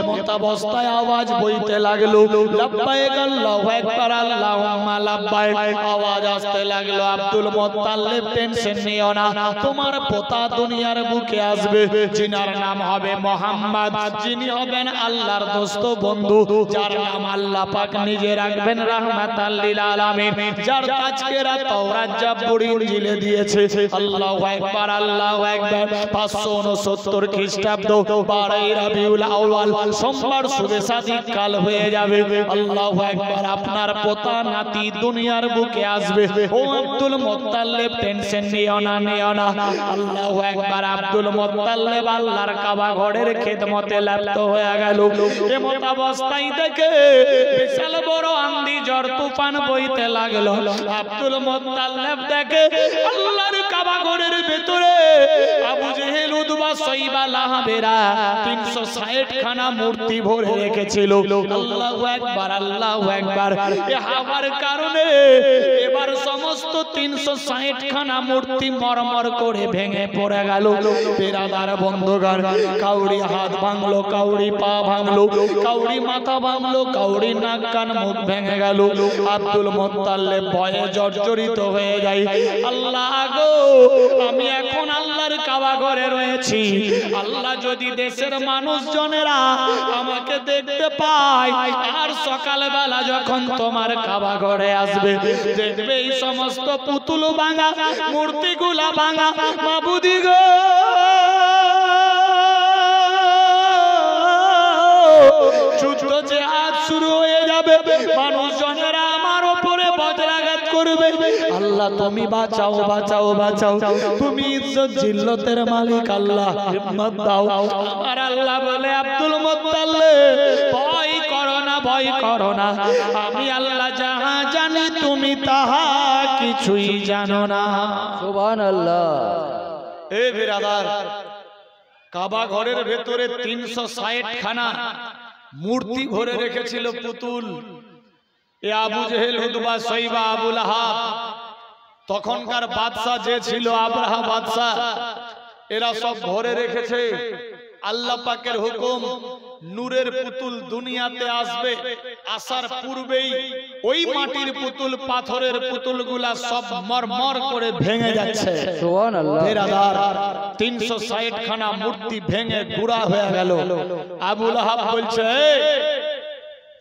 এমতাবস্থায় আওয়াজ বইতে লাগলো, লাব্বাইক আল্লাহু আকবার আল্লাহুম্মা লাব্বাইক। আওয়াজ আসতে লাগলো, আব্দুল মুত্তালিব টেনশন নিও না, তোমার পোতা দুনিয়ার বুকে আসবে, যিনার নাম হবে মুহাম্মদ, যিনি হবেন আল্লাহর দোস্ত বন্ধু, যার নাম আল্লাহ পাক নিজে রাখবেন রাহমাতাল লিল আলামিন, যার তাজকিরা তাওরাত জাবুর ইনজিলে দিয়েছে। আল্লাহু আকবার আল্লাহু আকবার। 569 খ্রিস্টাব্দ 12 রবিউল আউয়াল সোমবার শুভে সাদিক কাল হয়ে যাবে। আল্লাহু আকবার। আপনার পোতা নাতি দুনিয়ার বুকে আসবে। ও আব্দুল মুত্তালিব টেনশন নিও না, নিও না। আল্লাহু আকবার। আব্দুল মুত্তালিব আল্লাহর কাবা ঘরের খেদমতে লিপ্ত হয়ে গেল। এমত অবস্থায় দেখে বিশাল বড় আঁধি ঝড় তুফান বইতে লাগলো। আব্দুল মুত্তালিব দেখে আল্লাহর কাবা ঘরের ভিতরে আবু জেহেল উতবা সাইবা লাহাবেরা 360 খানা মূর্তি ভরে রেখেছিল। আল্লাহু আকবার আল্লাহু আকবার। এই হাওয়ার কারণে এবার সমস্ত 360 খানা মূর্তি মরমর করে ভেঙে পড়ে গেল। বিরাদার বন্ধুগণ, কাউরি হাত ভাঙলো, কাউরি পা ভাঙলো, কাউরি মাথা ভাঙলো, কাউরি নাক কান মুখ ভেঙে গেল। আব্দুল মুত্তালিব ভয়ে জর্জরিত হয়ে যায়। আল্লাহ গো, আমি এখন আল্লাহর কাবা ঘরে রয়েছি, আল্লাহ যদি দেশের মানুষজনেরা আমাকে দেখতে পায় আর সকালবেলা যখন তোমার কাবা ঘরে আসবে, দেখবে এই সমস্ত পুতুল ভাঙা, মূর্তিগুলা ভাঙা, মাবুদি গো যুদ্ধ যে আজ শুরু হয়ে যাবে, মানুষজনেরা আমার উপরে বজ্রাঘাত করবে। আল্লাহ তুমি বাঁচাও বাঁচাও বাঁচাও, তুমি ইজ্জত জিল্লতের মালিক, আল্লাহ হিম্মত দাও। আমার আল্লাহ বলে, আব্দুল মুত্তালিব ভয় করো না, ভয় করো না, আমি আল্লাহ যাহা জানি তুমি তাহা কিছুই জানো না। সুবহানাল্লাহ। এ বিরাদার, কাবা ঘরের ভেতরে 360 খানা মূর্তি ভরে রেখেছিল পুতুল। এ আবু জেহেল উতবা সাইবা আবু লাহাব, তখনকার বাদশা যে ছিল আবরাহা বাদশা, এরা সব ভরে রেখেছে। আল্লাহ পাকের হুকুম, নূরের পুতুল দুনিয়াতে আসবে, আসার পূর্বেই ওই মাটির পুতুল, পাথরের পুতুলগুলা সব মরমর করে ভেঙে যাচ্ছে। সুবহানাল্লাহ। বিরাদার, 360 খানা মূর্তি ভেঙে গুঁড়া হয়ে গেল। আবু লাহাব বলছে,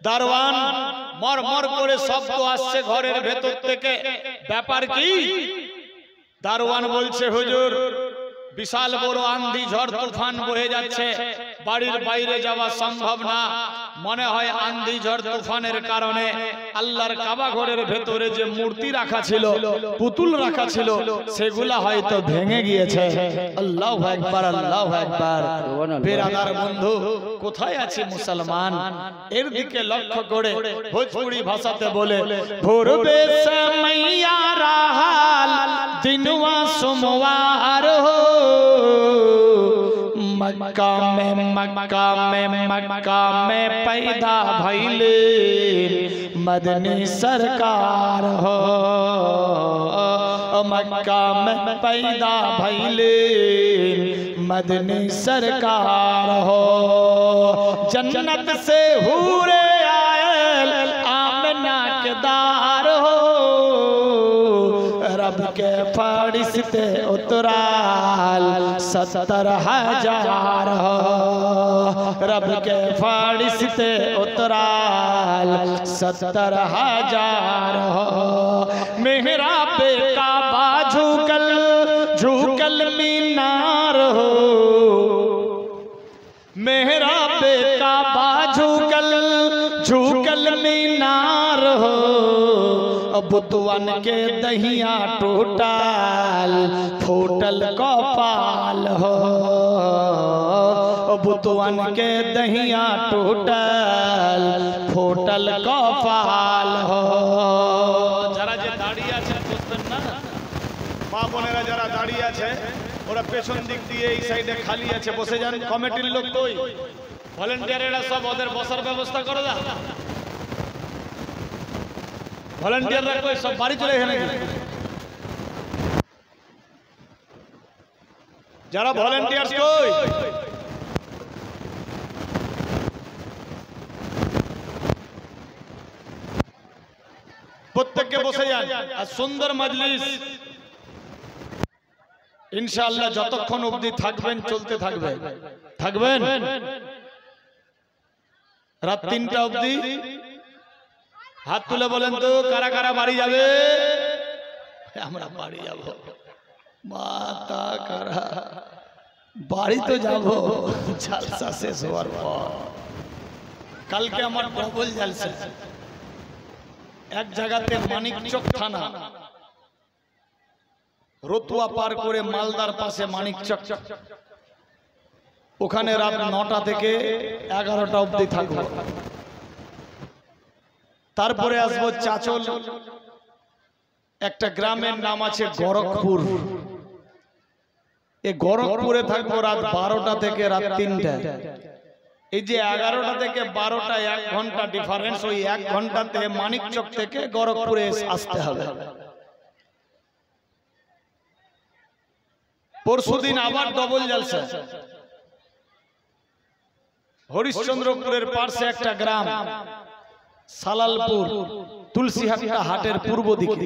দারওয়ান, মরমর করে শব্দ আসছে ঘরের ভেতর থেকে, ব্যাপার কি? দারওয়ান বলছে, হুজুর বিশাল বড় আঁধি ঝড় তুফান বয়ে যাচ্ছে, বাড়ির বাইরে যাওয়া সম্ভব না, মনে হয় আঁধি ঝড় তুফানের কারণে আল্লাহর কাবা ঘরের ভেতরে যে মূর্তি রাখা ছিল, পুতুল রাখা ছিল, সেগুলা হয়তো ভেঙে গিয়েছে। আল্লাহু আকবার আল্লাহু আকবার। বিরাদার বন্ধু, কোথায় আছে মুসলমান? এর দিকে লক্ষ্য করে ভোজপুরি ভাষাতে বলে, ভোরবে সমইয়া রাহাল দিনवा सोमवार हो, मक्का में पैदा भइले मदनी सरकार हो, मक्का में पैदा भइले मदनी सरकार हो, जन्नत से हूरे आयल आमना के दार हो, रब के फरिश्ते उतराल 70,000 हो, रब के फरिश्ते उतराल 70,000 हो, मेहरा पे काबा झुकल झुकल मीनार हो, मेहरा पे काबा झुकल झुकल मीनार हो, बुतवन के दहिया टूटल फूटल कपाल हो, बुतवन के दहिया टूटल फूटल कपाल हो। যারা যে দাঁড়িয়ে আছে বুঝবেন না, মা বোনেরা যারা দাঁড়িয়ে আছে ওরা পেছন দিক দিয়ে এই সাইডে খালি আছে, বসে যান। কমিটির লোক কই? ভলান্টিয়াররা সব ওদের বসার ব্যবস্থা করে দাও। ভলান্টিয়াররা কই? সব বাড়ি চলে গেছে নাকি? যারা ভলান্টিয়ার কই? প্রত্যেককে বসে যান। আর সুন্দর মজলিস ইনশাআল্লাহ যতক্ষণ অবধি থাকবেন চলতে থাকবে। থাকবেন রাত 3টা অবধি। হাত তুলে বলেন তো কারা কারা বাড়ি যাবে? আমরা বাড়ি যাব। মাতা কারা বাড়ি তো যাব জলসা শেষ হওয়ার পর। কালকে আমার ডবল জলসা এক জায়গাতে মানিকচক থানা, রতুয়া পার করে মালদার পাশে মানিকচক, ওখানে রাত 9টা থেকে 11টা অবধি থাকবো। তারপরে আসবো চাচল, একটা গ্রামের নাম আছে গরকপুর। এই গরকপুরে থাকবো রাত 12টা থেকে রাত 3টা। এই যে 11টা থেকে 12টা 1 ঘন্টা ডিফারেন্স, ওই 1 ঘন্টাতে মানিকচক থেকে গরকপুরে আসতে হবে। পরশুদিন আবার ডবল জলসা হরিশ্চন্দ্রপুরের পাশে একটা গ্রাম সালালপুর, তুলসীহাটা হাটের পূর্ব দিকে।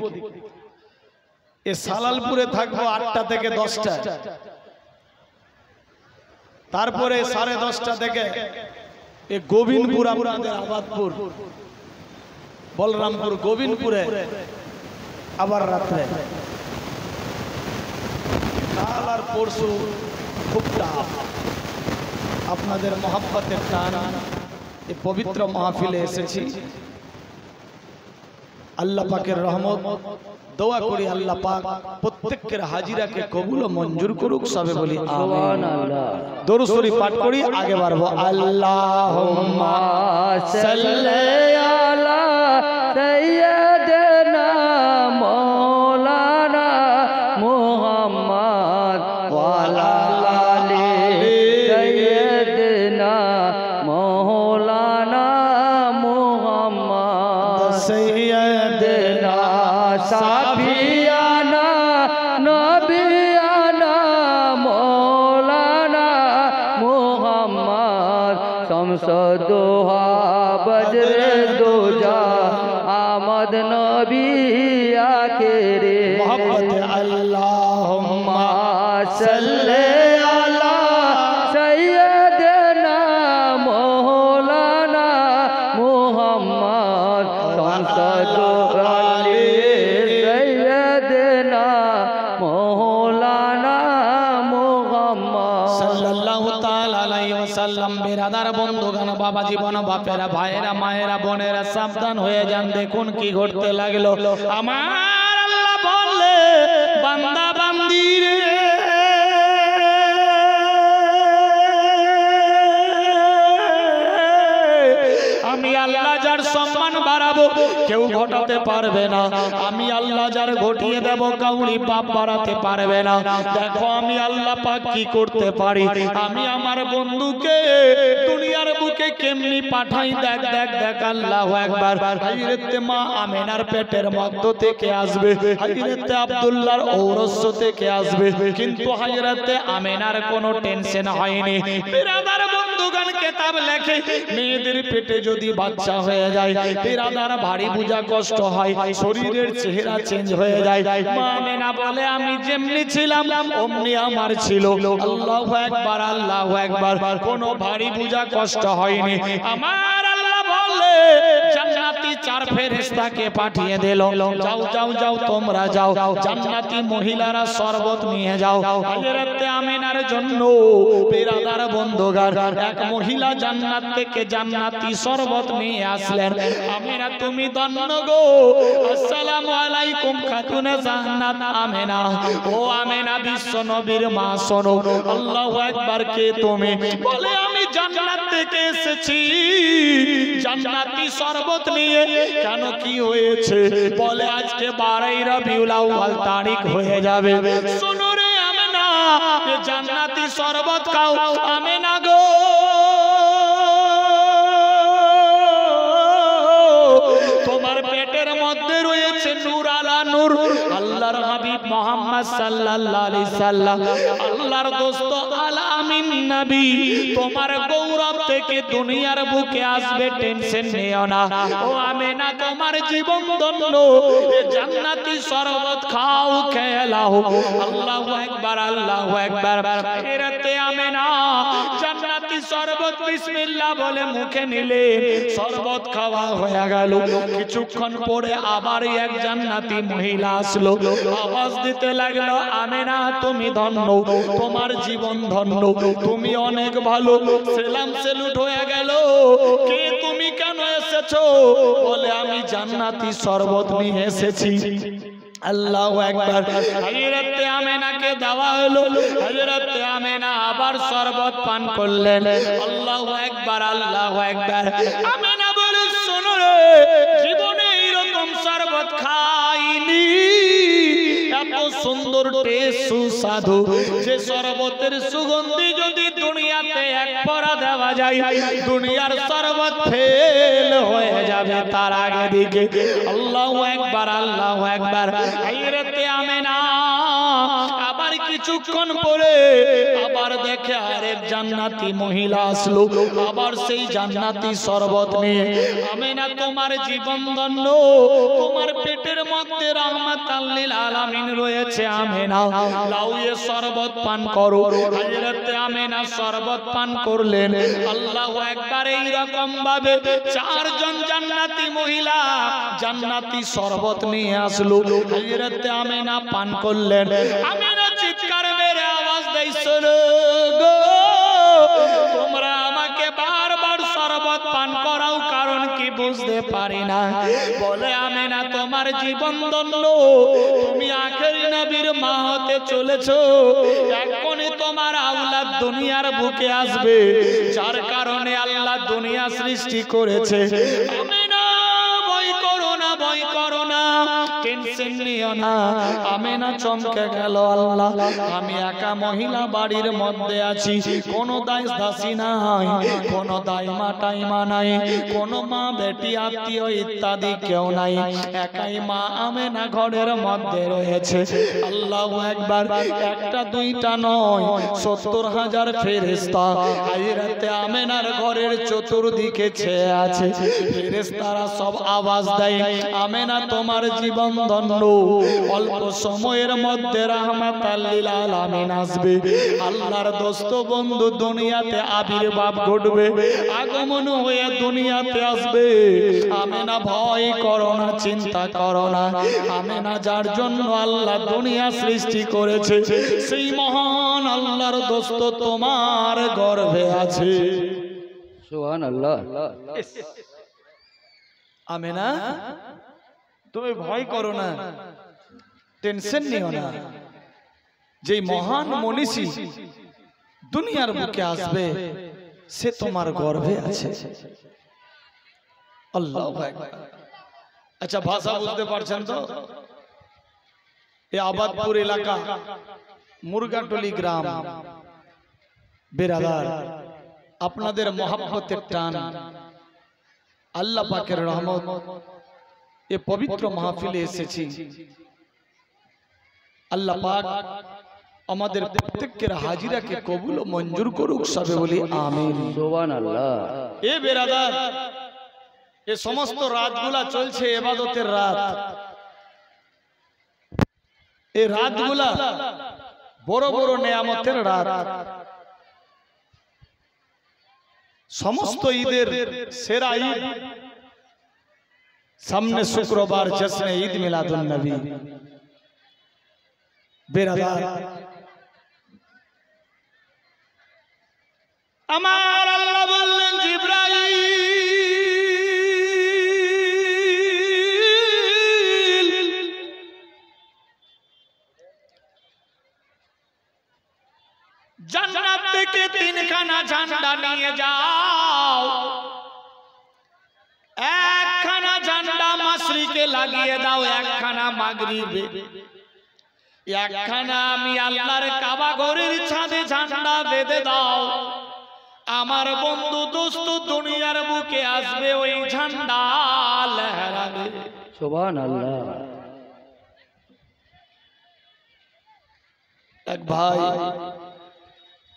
এই সালালপুরে থাকবো 8টা থেকে 10টা। তারপরে 10:30 থেকে এই গোবিন্দপুর, আপনাদের আবাদপুর, বলরামপুর, গোবিন্দপুরে আবার রাত্রে। কাল আর পরশু খুব টাফ। আপনাদের মহব্বতের টান এই পবিত্র মাহফিলে এসেছি। আল্লাহ পাকের রহমত দোয়া করি আল্লাহ পাক প্রত্যেকের হাজিরাকে কবুল ও মঞ্জুর করুক। সবে বলি সুবহানাল্লাহ। দরুদ শরীফ পাঠ করি, আগে বাড়বো। আল্লাহুম্মা সাল্লি আলা সাইয়্যিদিনা মাওলানা মুহাম্মদ ওয়া আলা আলি সাইয়্যিদিনা মাওলানা মুহাম্মদ সাইয়্যিদিনা সাফিয়ানা নবিয়ানা মৌলানা মুহাম্মদ শামসুদ্দোহা বজরে দোজা আমদ নবী আখিরে মোহাম্মদ। আল্লাহুম্মা সাল্লি আলা সাইয়্যিদিনা মৌলানা মুহাম্মদ শামসুদ্দোহা বেরাদার বন্ধুগণ, বাবা জীবন, বাপেরা, ভাইয়েরা, মায়েরা, বোনেরা সাবধান হয়ে যান। দেখুন কি ঘটতে লাগলো। আমার আল্লাহ বললে বান্দা বান্দি রে, আমি আল্লাহ যার সম্মান বাড়াবো কেউ ঘটাতে পারবে না। আমি আল্লাহ যার ঘটিয়ে দেব কাউরি পাপ বাড়াতে পারবে না। দেখো আমি আল্লাহ পাক কি করতে পারি। আমি আমার বন্ধুকে দুনিয়ার বুকে কেমনি পাঠাই। দেখ দেখ দেখ, আল্লাহু আকবার। হযরত মা আমেনার পেটের মধ্য থেকে আসবে, হযরত আব্দুল্লাহর ঔরস থেকে আসবে, কিন্তু হযরত আমেনার কোনো টেনশন হয়নি। বিরাদার বন্ধুগণ, কিতাব লেখে মেয়েদের পেটে যদি বাচ্চা হয়ে যায় বিরাদার ভারী বুঝা কষ্ট হয়, শরীরের চেহারা চেঞ্জ হয়ে যায়। মা আমেনা বলে আমি যেমনি ছিলাম অমনি আমার ছিল। আল্লাহু আকবার, আল্লাহু আকবার। কোনো ভারী বুঝা কষ্ট হয়নি। আমার আল্লাহ বলে জান্নাতি 4 ফেরেশতাকে পাঠিয়ে দিল, যাও যাও যাও তোমরা যাও, জান্নাতি মহিলারা শরবত নিয়ে যাও হযরত আমিনার জন্য। বিরাদার বন্ধুগণ, এক মহিলা জান্নাত থেকে জান্নাতি শরবত নিয়ে আসলেন। আমিনা তুমি ধন্য গো, আসসালামু আলাইকুম খাতুনে জান্নাত আমিনা। ও আমিনা, বিশ্ব নবীর মা শোনো। আল্লাহু আকবার। কে তুমি? বলে আমি জান্নাত থেকে এসেছি জান্নাতি শরবত নিয়ে। কেন কি হয়েছে? বলে আজকে 12 রবিউল আউয়াল তারিখ হয়ে যাবে। শোনো রে আমিনা, এ জান্নাতি শরবত খাও। আমিনা গো, তোমার পেটের মধ্যে রয়েছে নূর আলা নূর। আল্লাহর হাবিব মুহাম্মদ সাল্লাল্লাহু আলাইহি সাল্লাম, আল্লাহ আল্লাহর দোস্ত আল আমিন নবী তোমার গৌরব থেকে দুনিয়ার বুকে আসবে, টেনশন নিও না। ও আমেনা তোমার জীবন ধন্য, জান্নাতি শরবত খাও খেলাও। আল্লাহু আকবার, আল্লাহু আকবার। এরাতে আমেনা জান্নাতি শরবত বিসমিল্লাহ বলে মুখে নিলে শরবত খাওয়া হয়ে গেল। কিছুক্ষণ পরে আবার এক জান্নাতি মহিলা আসলো, আওয়াজ দিতে লাগলো, আমেনা তুমি ধন্য, তোমার জীবন ধন্য, তুমি অনেক ভালো। সেলাম সেলুট হয়ে গেল। কে তুমি, কেন এসেছো? বলে আমি জান্নাতি শরবত নিয়ে এসেছি। আল্লাহু আকবার। হযরতে আমেনাকে দেওয়া হলো। হযরতে আমেনা আবার শরবত পান করলেন। আল্লাহু আকবার, আল্লাহু আকবার। আমেনা বলে, শোনো রে, জীবনে এরকম শরবত খাইনি, এত সুন্দর টেস্ট, সুস্বাদু। যে শরবতের সুগন্ধি যদি দুনিয়াতে এক পরা দেওয়া যায়, দুনিয়ার শরবত ফেল হয়ে যাবে তার আগে দিকে। আল্লাহু আকবার, আল্লাহু আকবার। হযরতে আমেনা আবার কিছুক্ষণ পরে আবার দেখে আরেক জান্নাতি মহিলা আসলো, আবার সেই জান্নাতি শরবত নিয়ে। আমেনা তোমার জীবন ধন্য, তোমার পেটের মধ্যে রাহমাতাল লিল আলামিন রয়েছে। আমেনা লাও এ শরবত পান করো। হযরতে আমেনা শরবত পান করলেন। আল্লাহু আকবার। এই রকম ভাবে চারজন জান্নাতি মহিলা জান্নাতি শরবত নিয়ে আসলো। হযরতে আমেনা পান করলেন। আমেনা চিৎকার মেরে আওয়াজ দেয়, শোনো গো, তোমরা আমাকে বারবার শরবত পান করাও, কারণ কি বুঝতে পারি না। বলে আমেনা তোমার জীবন ধন্য, তুমি আখেরি নবীর মা হতে চলেছো। এখনই তোমার আওলাদ দুনিয়ার বুকে আসবে, যার কারণে আল্লাহ দুনিয়া সৃষ্টি করেছে। আমেনা ভয় করো না, ভয় করো না, টেনশন নিও না। আমেনা চমকে গেল, আল্লাহ আমি একা মহিলা বাড়ির মধ্যে আছি, কোনো দাস দাসী নাই, কোনো দাইমা টাইমা নাই, কোনো মা বেটি আত্মীয় ইত্যাদি কেউ নাই, একাই মা আমেনা ঘরের মধ্যে রয়েছে। আল্লাহু আকবার। একটা দুইটা নয়, ৭০,০০০ ফেরেশতা হযরতে আমেনার ঘরের চতুর্দিকে ছেয়ে আছে। ফেরেশতারা সব আওয়াজ দেয়, আমেনা তোমার জীবন ধন্য, অল্প সময়ের মধ্যে রাহমাতাল লিল আলামিন আসবে, আল্লাহর দোস্ত বন্ধু দুনিয়াতে আবির্ভাব ঘটবে, আগমন হয়ে দুনিয়াতে আসবে। আমেনা ভয় করো না, চিন্তা করো না। আমেনা যার জন্য আল্লাহ দুনিয়া সৃষ্টি করেছে, সেই মহান আল্লাহর দোস্ত তোমার গর্ভে আছে। সুবহানাল্লাহ। আমেনা তুমি ভয় করো না, টেনশন নিও না। যে মহান মনীষী দুনিয়ার বুকে আসবে, সে তোমার গর্ভে আছে। আল্লাহু আকবার। আচ্ছা, ভাষা বুঝতে পারছেন তো? এই আবাদপুর এলাকা, মুরগাটলি গ্রাম, বেরাদার, আপনাদের মহব্বতের টান, আল্লাহ পাকের রহমত, এ পবিত্র মাহফিলে এসেছি। আল্লাহ পাক আমাদের প্রত্যেকের হাজিরাকে কবুল ও মঞ্জুর করুক, সবে বলি আমিন। সুবহানাল্লাহ। এ বেরাদার, এ সমস্ত রাতগুলা চলছে ইবাদতের রাত। এই রাতগুলা বড় বড় নেয়ামতের রাত। সমস্ত ঈদের সেরা ঈদ সামনে শুক্রবার, জশ্নে ঈদ মিলাদুন নবী। বেরাদার, আমার আল্লাহ বললেন, জিবরাইল জান্নাত থেকে 3খানা ঝান্ডা নিয়ে যাও। একখানা ঝান্ডা মাশরিকে লাগিয়ে দাও, একখানা মাগরিবে, একখানা আমি আল্লাহর কাবা ঘরের ছাদে ঝান্ডা বেঁধে দাও। আমার বন্ধু দোস্ত দুনিয়ার বুকে আসবে, ওই ঝান্ডা লহরাবে। সুবহানাল্লাহ। এক ভাই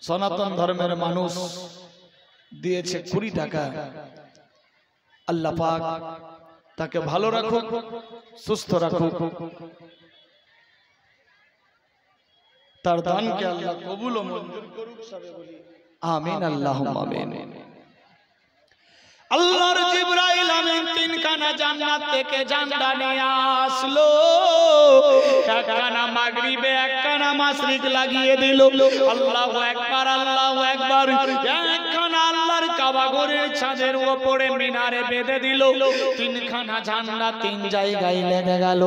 সনাতন ধর্মের মানুষ দিয়েছে 20 টাকা। আল্লাহ পাক তাকে ভালো রাখুক, সুস্থ রাখুক, তার দানকে আল্লাহ কবুল ও মঞ্জুর করুক। সবে বলি আমিন, আল্লাহুম্মা আমিন। আল্লাহর জিবরাইল আমিন 3 খানা জান্নাত থেকে ঝান্ডা নিয়ে আসলো। একখানা মাগরিবে, একখানা মাশরিক লাগিয়ে দিল। আল্লাহু আকবার, আল্লাহু আকবার। একখানা আল্লাহর কাবা ঘরের ছাদের উপরে মিনারে বেঁধে দিল। 3 খানা ঝান্ডা 3 জায়গায় লেগে গেল।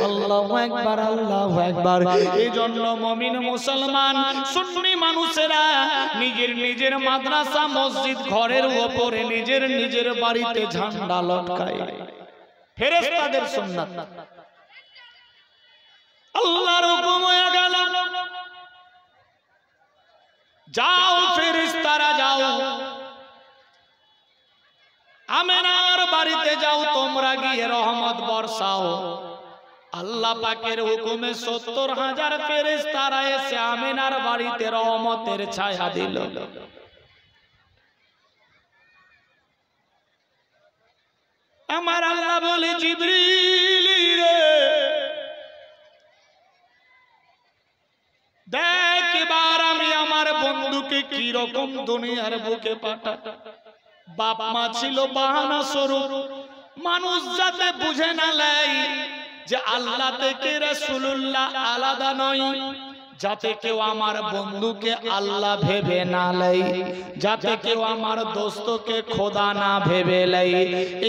আল্লাহু আকবার, আল্লাহু আকবার। এই জন্য মুমিন মুসলমান সুন্নি মানুষেরা নিজের নিজের মাদ্রাসা মসজিদ ঘরের উপরে নিজের নিজের বাড়িতে ঝান্ডা লটকায়। ফেরেশতাদের সুন্নাত। আল্লাহর হুকুম হয়ে গেল, যাও ফেরেশতারা যাও, আমেনার বাড়িতে যাও, তোমরা গিয়ে রহমত বর্ষাও। আল্লাহ পাকের হুকুমে 70,000 ফেরেশতারা এসে আমেনার বাড়িতে রহমতের ছায়া দিল। আমার আল্লাহ বলে, জিবরিল রে দেখ এবার আমি আমার বন্ধুকে কি রকম দুনিয়ার বুকে পাঠাই। বাপ মা ছিল বাহানা স্বরূপ, মানুষ যাতে বুঝে না লাই যে আল্লাহ থেকে রাসূলুল্লাহ আলাদা নয়, যাতে কেউ আমার বন্ধুকে আল্লাহ ভেবে না লাই, যাতে কেউ আমার দোস্তকে খোদা না ভেবে লাই।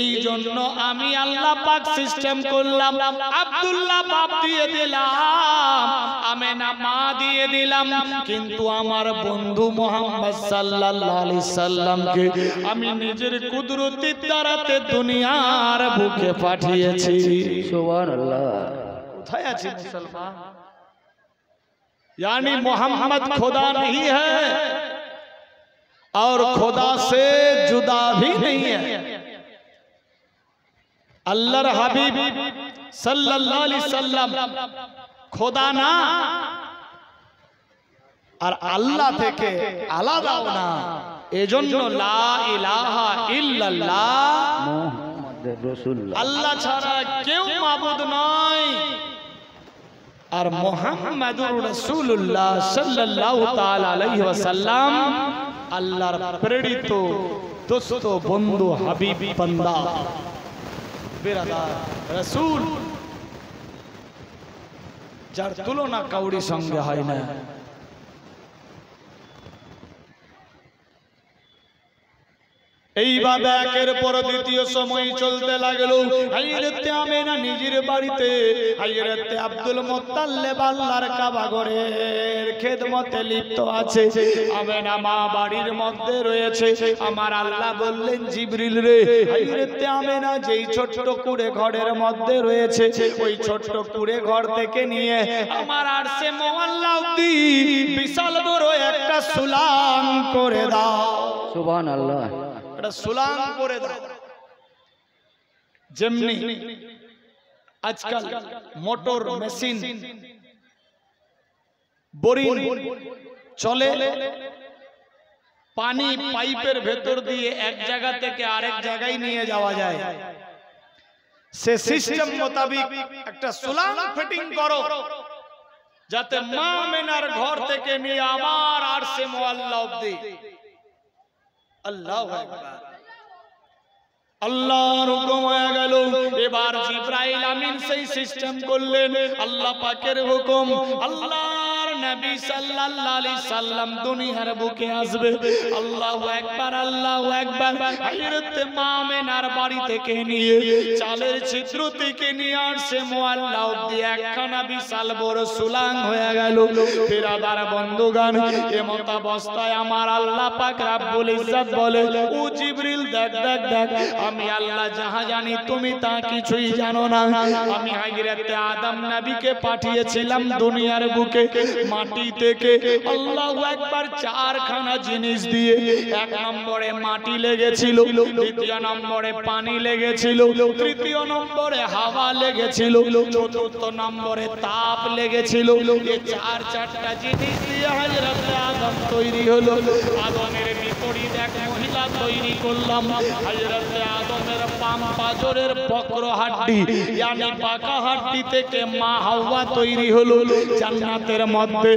এই জন্য আমি আল্লাহ পাক সিস্টেম করলাম, আব্দুল্লাহ বাপ দিয়ে দিলাম, আমেনা মা দিয়ে দিলাম, কিন্তু আমার বন্ধু মুহাম্মদ সাল্লাল্লাহু আলাইহি সাল্লামকে আমি নিজের কুদরতের দ্বারাতে দুনিয়ার বুকে পাঠিয়েছি। সুবহানাল্লাহ। কোথায় আছে মুসলমান? यानी मोहम्मद खुदा नहीं है और खुदा से जुदा भी नहीं है। अल्लाहर हबीब सल्लल्लाहु अलैहि वसल्लम खुदा ना और अल्लाह থেকে আলাদাও না। এজন্য লা ইলাহা ইল্লাল্লাহ মুহাম্মাদুর রাসূলুল্লাহ, আল্লাহ ছাড়া কেউ মাবুদ নয়। আর মুহাম্মাদুর রাসূলুল্লাহ সাল্লাল্লাহু তাআলা আলাইহি ওয়াসাল্লাম আল্লাহর প্রেরিত দোস্ত বন্ধু হাবিব বান্দা বিরাদার রাসূল, যার তুলনা কাউরি সঙ্গে হয় না। এইভাবে একের পর দ্বিতীয় সময় চলতে লাগলো। হযরতে আমেনা নিজের বাড়িতে, হযরতে আব্দুল মুত্তালিব আল্লাহর কাবা ঘরের খেদমতে লিপ্ত আছে। আমেনা মা বাড়ির মধ্যে রয়েছে। আমার আল্লাহ বললেন, জিবরিল রে, হযরতে আমেনা যেই ছোট্ট কুড়ে ঘরের মধ্যে রয়েছে, ওই ছোট্ট কুড়ে ঘর থেকে নিয়ে আমার আরশে মুআল্লা অবধি বিশাল বড় একটা সুলাম করে দাও। সুবহানাল্লাহ। এটা সুলাম করে দাও। যেমনি আজকাল মোটর মেশিন বোরিং চলে, পানি পাইপের ভেতর দিয়ে এক জায়গা থেকে আরেক জায়গায় নিয়ে যাওয়া যায়, সে সিস্টেম মোতাবেক একটা সুলাম ফিটিং করো, যাতে মা আমেনার ঘর থেকে নিয়ে আমার আরশে মুআল্লা অবধি। আল্লাহু আকবার। আল্লাহর হুকুম হয়ে গেল। এবার জিবরাইল আমিন সেই সিস্টেম করলেন। আল্লাহ পাকের হুকুম, আল্লাহর নবী সাল্লাল্লাহু আলাইহি সাল্লাম দুনিয়ার বুকে আসবে। আল্লাহু আকবার, আল্লাহু আকবার। হযরতে মা আমেনার বাড়ি থেকে নিয়ে চালের ছিদ্র থেকে নিয়ে আরশে মুআল্লা অবধি একখানা বিশাল বড় সুলাং হয়ে গেল। বিরাদার বন্ধুগণ, এমত অবস্থায় আমার আল্লাহ পাক রব্বুল ইজ্জত বলে, ও জিবরিল দেখ দেখ দেখ, আমি আল্লাহ যাহা জানি তুমি তা কিছুই জানো না। আমি হযরতে আদম নবীকে পাঠিয়েছিলাম দুনিয়ার বুকে মাটি থেকে আল্লাহু আকবার চারখানা জিনিস দিয়ে, এক নম্বরে মাটি লেগেছিল, দ্বিতীয় নম্বরে পানি লেগেছিল, তৃতীয় নম্বরে হাওয়া লেগেছিল, চতুর্থ নম্বরে তাপ লেগেছিল। এই চারটা জিনিস দিয়ে হযরত আদম তৈরি হলো। আদমের বিপরীত এক মহিলা তৈরি করলাম। হযরত আদমের পাম পাজরের বক্র হাড্ডি यानी পাকা হাড্ডি থেকে মা হাওয়া তৈরি হলো জান্নাতের মধ্যে।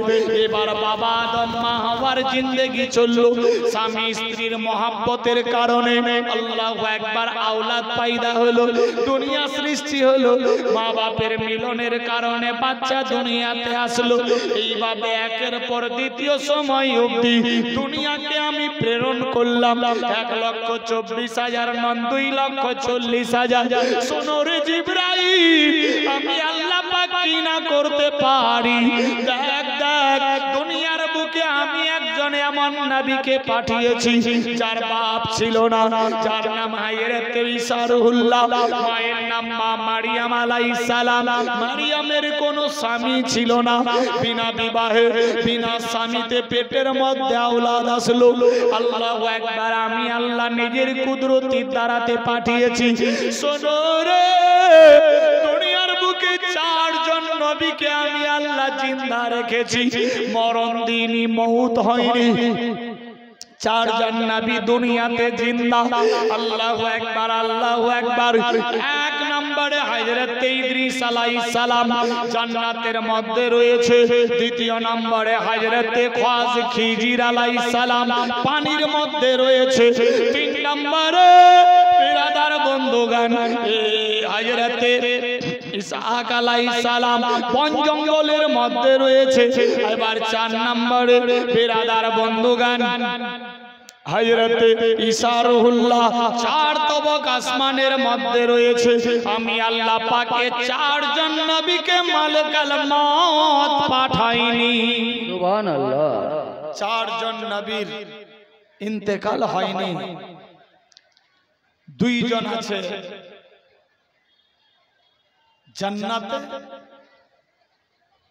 এবার বাবা আদম মা হাওয়ার জিন্দেগি চললো, স্বামী স্ত্রীর মহব্বতের কারণে আল্লাহু আকবার আওলাদ পয়দা হলো, দুনিয়া সৃষ্টি হলো, মা বাপের মিলনের কারণে বাচ্চা দুনিয়াতে আসলো। এইভাবে একের পর দ্বিতীয় সময় অবধি দুনিয়াকে আমি প্রেরণ করলাম। 1,24,000 নন 2,40,000। শোনো রে জিবরাইল, আমি আল্লাহ পাক কি না করতে পারি। দেখ দেখ, দুনিয়ার বুকে আমি একজন এমন নবীকে পাঠিয়েছি যার বাপ ছিল না, যার নাম হযরত ঈসা রুহুল্লাহ, মায়ের নাম মা মারিয়াম আলাইহিস সালাম। মারিয়ামের কোনো স্বামী ছিল না, বিনা বিবাহে বিনা স্বামীতে পেটের মধ্যে আওলাদ আসলো। আল্লাহু আকবার, আমি আল্লাহ নিজের কুদরতির দ্বারাতে পাঠিয়েছি। শোনো রে, দুনিয়ার বুকে 4 জন নবীকে আমি আল্লাহ জিন্দা রেখেছি, মরণ দিনই মউত হয়নি। 4 জন নবী দুনিয়াতে জিন্দা। আল্লাহু আকবার, আল্লাহু আকবার। এক নম্বরে হযরত ইদ্রিস আলাইহিস সালাম জান্নাতের মধ্যে রয়েছে। দ্বিতীয় নম্বরে হযরত খিজির আলাইহিস সালাম পানির মধ্যে রয়েছে। 3 নম্বরে বিরাদার বন্ধুগণ হযরত ইসহাক আলাইহিস সালাম বন জঙ্গলের মধ্যে রয়েছে। এবার 4 নম্বরে বিরাদার বন্ধুগণ হযরত ঈসা রুহুল্লাহ 4 তবক আসমানের মধ্যে রয়েছে। আমি আল্লাহ পাকে 4 জন নবীকে মালাকুল মউত পাঠাইনি। সুবহানাল্লাহ। 4 জন নবীর ইন্তেকাল হয়নি, 2 জন আছে জান্নাতে,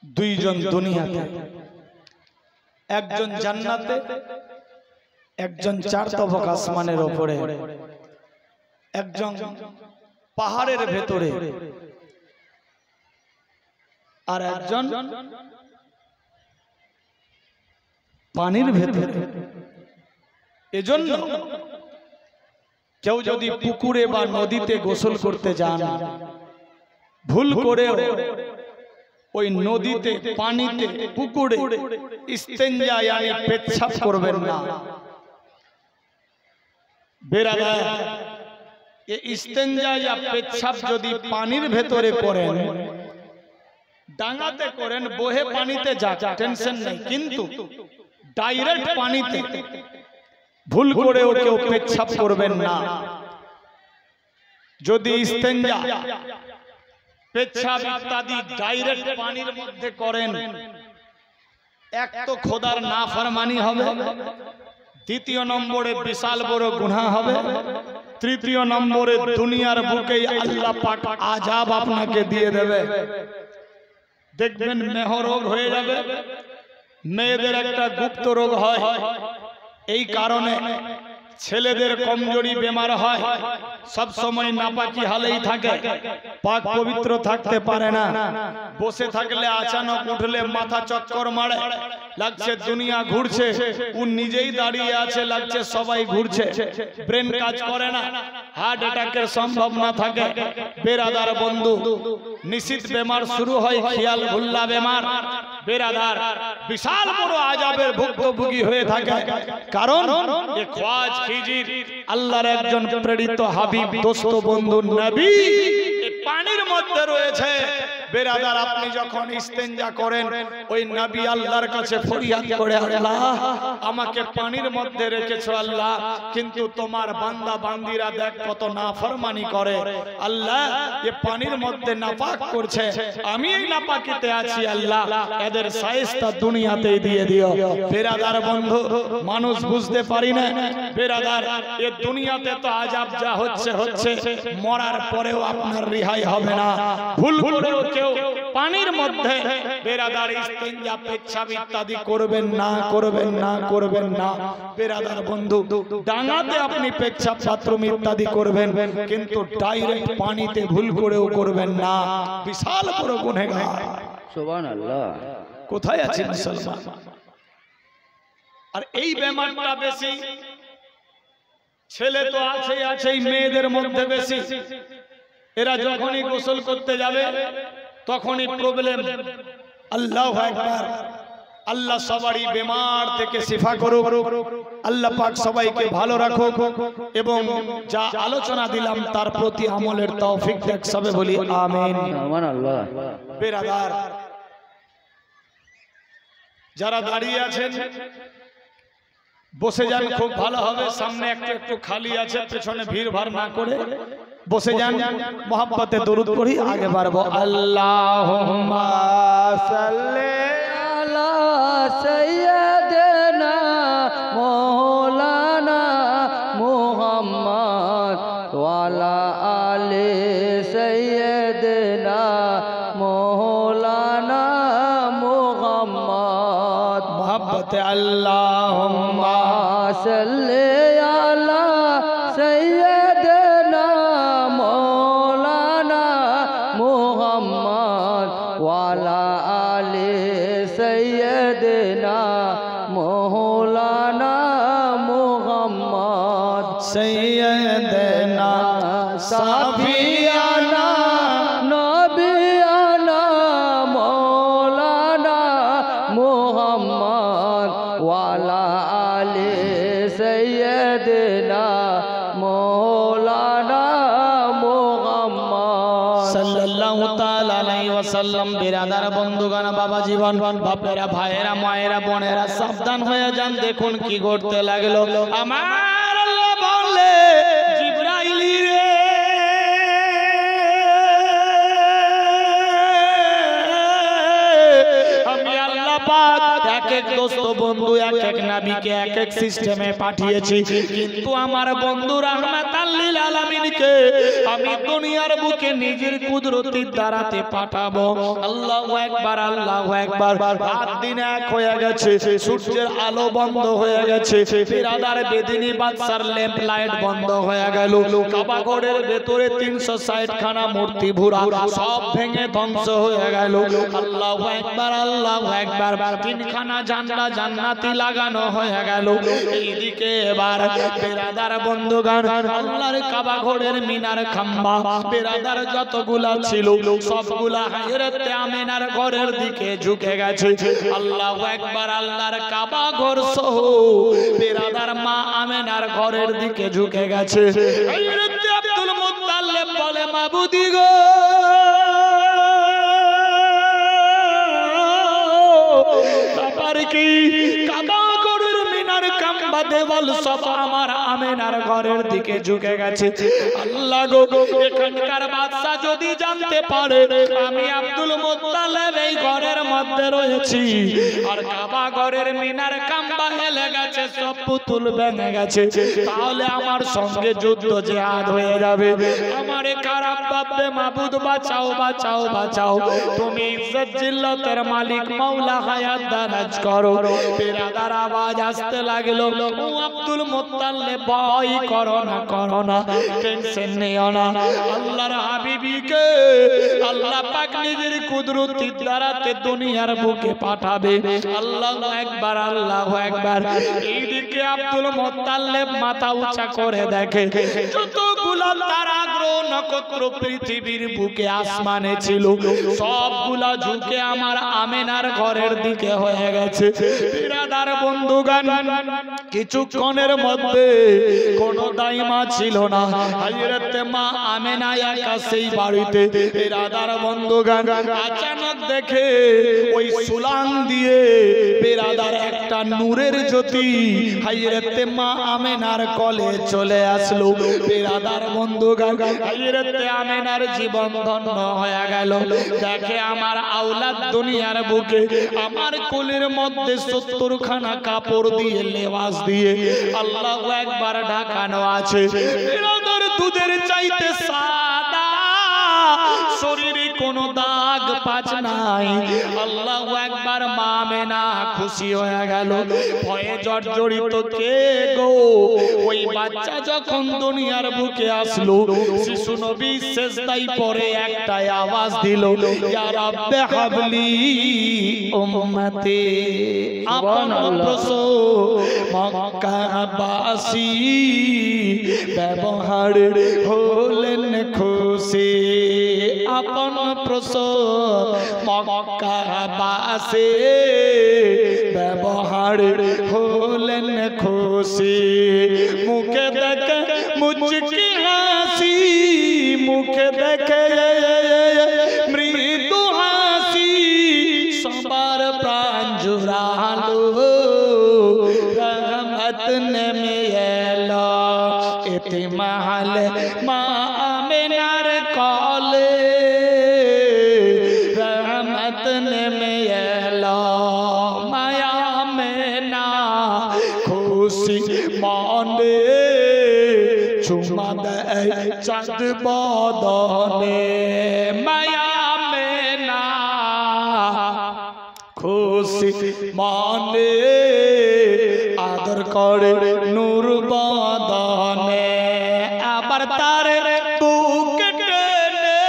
2 জন দুনিয়াতে। একজন জান্নাতে, একজন 4 তবক আসমানের উপরে, একজন পাহাড়ের ভেতরে, আর একজন পানির ভেতরে। এজন্য কেউ যদি পুকুরে বা নদীতে গোসল করতে যান, ভুল করে ওই নদীতে, পানিতে, পুকুরে ইস্তেঞ্জা यानी পেচ্ছাপ করবেন না। বেরাদার, এই ইস্তেঞ্জা या পেচ্ছাপ যদি পানির ভেতরে করেন, ডাঙাতে করেন, বহে পানিতে যাক, টেনশন নেই, কিন্তু ডাইরেক্ট পানিতে ভুল করেও কেউ পেচ্ছাপ করবেন না। যদি ইস্তেঞ্জা, পেচ্ছাপ ইত্যাদি ডাইরেক্ট পানির মধ্যে করেন, এক তো খোদার নাফরমানি হবে, দ্বিতীয় নম্বরে বিশাল বড় গুনাহ হবে, তৃতীয় নম্বরে দুনিয়ার বুকে আল্লাহ পাক আযাব আপনাকে দিয়ে দেবে। দেখবেন মেহরোগ হয়ে যাবে। মেয়েদের একটা গুপ্ত রোগ হয়, এই কারণে ছেলেদের কমজোরি বেমার হয়, সব সময় নাপাকি হালেই থাকে, পাক পবিত্র থাকতে পারে না। বসে থাকলে আচানক উঠলে মাথা চক্কর মারে, লাগছে দুনিয়া ঘুরছে, ও নিজেই দাঁড়িয়ে আছে, লাগছে সবাই ঘুরছে, ব্রেন কাজ করে না, হার্ট অ্যাটাকের সম্ভাবনা থাকে। বেরাদার বন্ধু, নিশ্চিত বেমার শুরু হয় খেয়াল ভুল্লা বেমার। বেরাদার, বিশাল বড় আযাবের ভুক্তভোগী হয়ে থাকে। কারণ এ খ্বাজ খিজির আল্লাহর একজন প্রেরিত হাবিব, দোস্ত, বন্ধু, নবী এই পানির মধ্যে রয়েছে। বেরাদার, আপনি যখন ইস্তেঞ্জা করেন, ওই নবী আল্লাহর কাছে ফরিয়াদ করে, আল্লাহ আমাকে পানির মধ্যে রেখেছো আল্লাহ, কিন্তু তোমার বান্দা বান্দিরা দেখ কত নাফরমানি করে, আল্লাহ এ পানির মধ্যে নাপাক করছে, আমি এই নাপাকিতে আছি, আল্লাহ এদের শায়েস্তা দুনিয়াতেই দিয়ে দিও। বেরাদার বন্ধু, মানুষ বুঝতে পারি না। বেরাদার, এ দুনিয়াতে তো আযাব যা হচ্ছে, মরার পরেও আপনার রেহাই হবে না। ভুল করেও পানির মধ্যে বেরাদার ইস্তেঞ্জা পেচ্ছাব ইত্যাদি করবেন না, করবেন না, করবেন না। বেরাদার বন্ধু, ডাঙাতে আপনি পেচ্ছাব বাথরুম ইত্যাদি করবেন, কিন্তু ডাইরেক্ট পানিতে ভুল করেও করবেন না, বিশাল বড় গুনাহগার। সুবহানাল্লাহ। কোথায় আছে মুসলমান? আর এই বেমারটা বেশি, ছেলে তো আছেই আছেই, মেয়েদের মধ্যে বেশি। এরা যখনই গোসল করতে যাবে তখনই প্রবলেম। আল্লাহু আকবার। আল্লাহ সবারই বেমার থেকে শিফা করুক, আল্লাহ পাক সবাইকে ভালো রাখুক, এবং যা আলোচনা দিলাম তার প্রতি আমলের তৌফিক দেখ, সবে বলি আমিন। সুবহানাল্লাহ। বেরাদার, যারা দাঁড়িয়ে আছেন বসে যান, খুব ভালো হবে। সামনে একটু একটু খালি আছে, পেছনে ভিড় ভাড় না করে বসে যান। মোহাব্বতে দরুদ পড়ি, আগে বাড়বো। আল্লাহুম্মা সাল্লি আলা সাইয়্যিদিনা মাওলানা মুহাম্মদ ওয়া আলা আলি সাইয়্যিদিনা মাওলানা মুহাম্মদ। মোহাব্বতে আল্লাহুম্মা সাল্লি আলা সাইয়্যিদিনা মাওলানা মুহাম্মদ ওয়া আলা আলি সাইয়্যিদিনা মাওলানা মুহাম্মদ। সাইয়্যিদিনা সাফিয়ানা নবিয়ানা মাওলানা মুহাম্মদ ওয়া আলা আলি সাইয়্যিদিনা মাওলানা মুহাম্মদ সাল্লাল্লাহু তাআলা আলাইহি ওয়াসাল্লাম। বিরাদার বন্ধুগণ, বাবা জীবন, বাপেরা, ভাইয়েরা, মায়েরা, বোনেরা, সাবধান হয়ে যান। দেখুন কি ঘটতে লাগলো। আমার আল্লাহ বলে, জিবরাইল রে, আমি আল্লাহ পাক এক এক দোস্ত বন্ধু, এক এক নবীকে এক এক সিস্টেমে পাঠিয়েছি, কিন্তু আমার বন্ধু রাহমাতাল লিল আলামিনকে আমি দুনিয়ার বুকে নিজের কুদরতির দ্বারাতে পাঠাবো। আল্লাহু আকবার, আল্লাহু আকবার। রাত দিন এক হয়ে গেছে, সূর্যের আলো বন্ধ হয়ে গেছে, বিরাদার বেদিনী বাদশার ল্যাম্প লাইট বন্ধ হয়ে গেল, কাবা ঘরের ভেতরে 360 খানা মূর্তি ভুরা সব ভেঙে ধ্বংস হয়ে গেল। আল্লাহু আকবার, আল্লাহু আকবার। 3খানা ঝান্ডা জান্নাতি লাগানো হয়ে গেল। এইদিকে এবার বেরাদার বন্ধুগণ, আল্লাহর কাবা ঘরের মিনার খাম্বা বেরাদার যতগুলা ছিল সবগুলা হযরত আমিনার ঘরের দিকে ঝুঁকে গেছে। আল্লাহু আকবার। আল্লাহর কাবা ঘর সহ বেরাদার মা আমিনার ঘরের দিকে ঝুঁকে গেছে। হযরত আব্দুল মুত্তালিব বলে, মাবুদি গো, ব্যাপার কি? কাবা ঘরের মিনার খাম্বা দেওয়াল সব আমার আমিনার ঘরের দিকে ঝুঁকে গেছে। আল্লাহ গো, এখানকার বাদশা যদি জানতে পারে আমি আব্দুল মুত্তালিব এই ঘরের মধ্যে রয়েছি, আর কাবা ঘরের মিনার খাম্বা হেলে গেছে, সব পুতুল ভেঙে গেছে, তাহলে আমার সঙ্গে যুদ্ধ জিহাদ হয়ে যাবে। আমারে খারাপ ভাববে, মাবুদ বাঁচাও, বাঁচাও, বাঁচাও। তুমি ইজ্জত জিল্লতের মালিক মাওলা, হায়াত দারাজ করো। বেরাদার আওয়াজ আসতে লাগলো, ও আব্দুল মুত্তালিব, ভয় করো না, করো না, টেনশন নিও না। আল্লাহর হাবিবকে আল্লাহ পাক নিজের কুদরতির দ্বারাতে দুনিয়ার বুকে পাঠাবে। আল্লাহু আকবার, আল্লাহু আকবার। এইদিকে আব্দুল মুত্তালিব মাথা উঁচা করে দেখে, যতগুলা তারা গ্রহ নক্ষত্র পৃথিবীর বুকে আসমানে ছিল সবগুলা ঝুঁকে আমার আমিনার ঘরের দিকে হয়ে গেছে। বিরাদার বন্ধুগণ, কিছুক্ষণের মধ্যে কোনো দাইমা ছিল না, হযরত মা আমিনা একা সেই বাড়িতে। বিরাদার বন্ধুগণ, আচানক দেখে ওই সুলাং দিয়ে বিরাদার একটা নূরের জ্যোতি হযরত মা আমিনার কোলে চলে আসলো। বিরাদার বন্ধুগণ, হযরত আমিনার জীবন ধন্য হয়ে গেল। দেখে আমার আওলাদ দুনিয়ার বুকে আমার কোলের মধ্যে 70 খানা কাপড় দিয়ে, লেবাস দিয়ে আল্লাহু আকবার ঢাকানো আছে। বিরাদার দুধের চাইতে সাদা শরীরে কোনো দাগ পাঁচ নাই। আল্লাহু আকবার। মা আমেনা খুশি হয়ে গেল, ভয়ে জর্জরিত। কে গো? ওই বাচ্চা যখন দুনিয়ার বুকে আসলো, শিশু নবী সিজদায় পড়ে একটাই আওয়াজ দিল, ইয়া রাব্বে হাবলি উম্মতি। আপন প্রসব মক্কাবাসী ব্যবহার হলেন খুশি। আপন প্রসব মক্কাবাসী ব্যবহার হলেন খুশি। মুখে দেখে মুচকি হাসি, মুখে দেখে মৃদু হাসি, সবার প্রাণ জুড়ালো, রহমত নেমে এলো। ইতিমাল মা আমেনার কলে রহমত নেমে এলো। মায়া আমেনা খুশি মনে চুমা দেয় চাঁদ বদনে। মায়া আমেনা খুশি মনে আদর করে নূর বদনে। আবার তার বুক টেনে,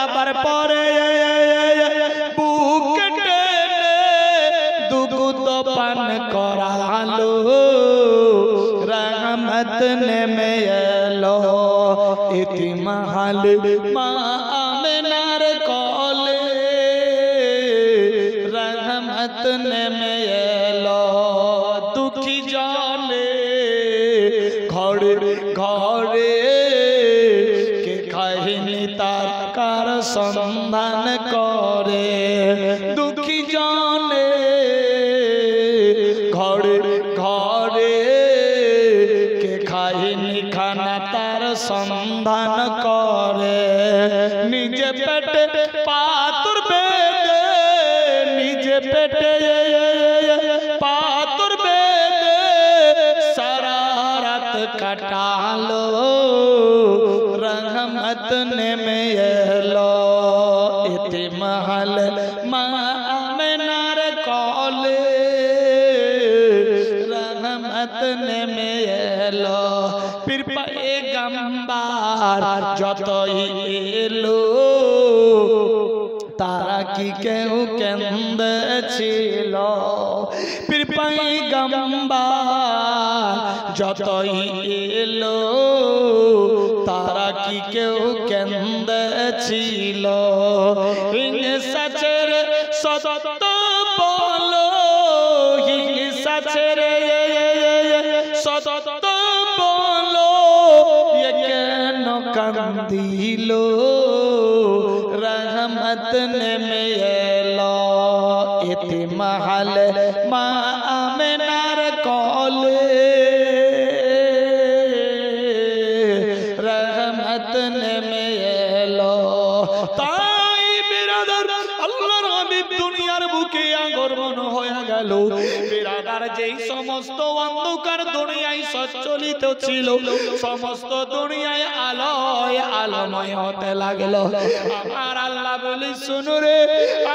আবার পরে বুক টেনে দুগ্ধ পান করালো, রহমত নেমে এলো। ইতিমাল মা আমেনার কলে রহমত নেমে এলো। দুঃখী জনে ঘরে ঘরে কে কাহিনী তার কার সন্ধান করে। দুঃখী জনে ঘরে ঘরে কে কাহিনী খানা তার সন্ধান করে। নিজে পেটে পাথর বেঁধে, নিজে পেটে পাথর বেঁধে সারা রাত কাটালো, রহমত নেমে এলো। ইতিমাল মা আমেনার কলে রহমত নেমে এলো। পীর পয়গম্বর যতই এলো, তারা কি কেউ কেঁদেছিল? পীর পয়গম্বর যতই এলো, তারা কি কেউ কেঁদেছিল? হিংসাচের সত্য বলো, হিংসাচের সত্য বলো, এ কেন কান্দিল? রহমত নেমে এলো। ইতিমাল মা আমেনার কলে রহমত নেমে এলো। তাই বিরাদার আল্লাহর হাবিব দুনিয়ার বুকে আগমন হয়ে গেল। বিরাদার যেই সমস্ত অন্ধকার দুনিয়ায় সচ্ছলিত ছিল, সমস্ত দুনিয়ায় আলোয় আলোময় হতে লাগলো। আমার আল্লাহ বলি, শুনো রে,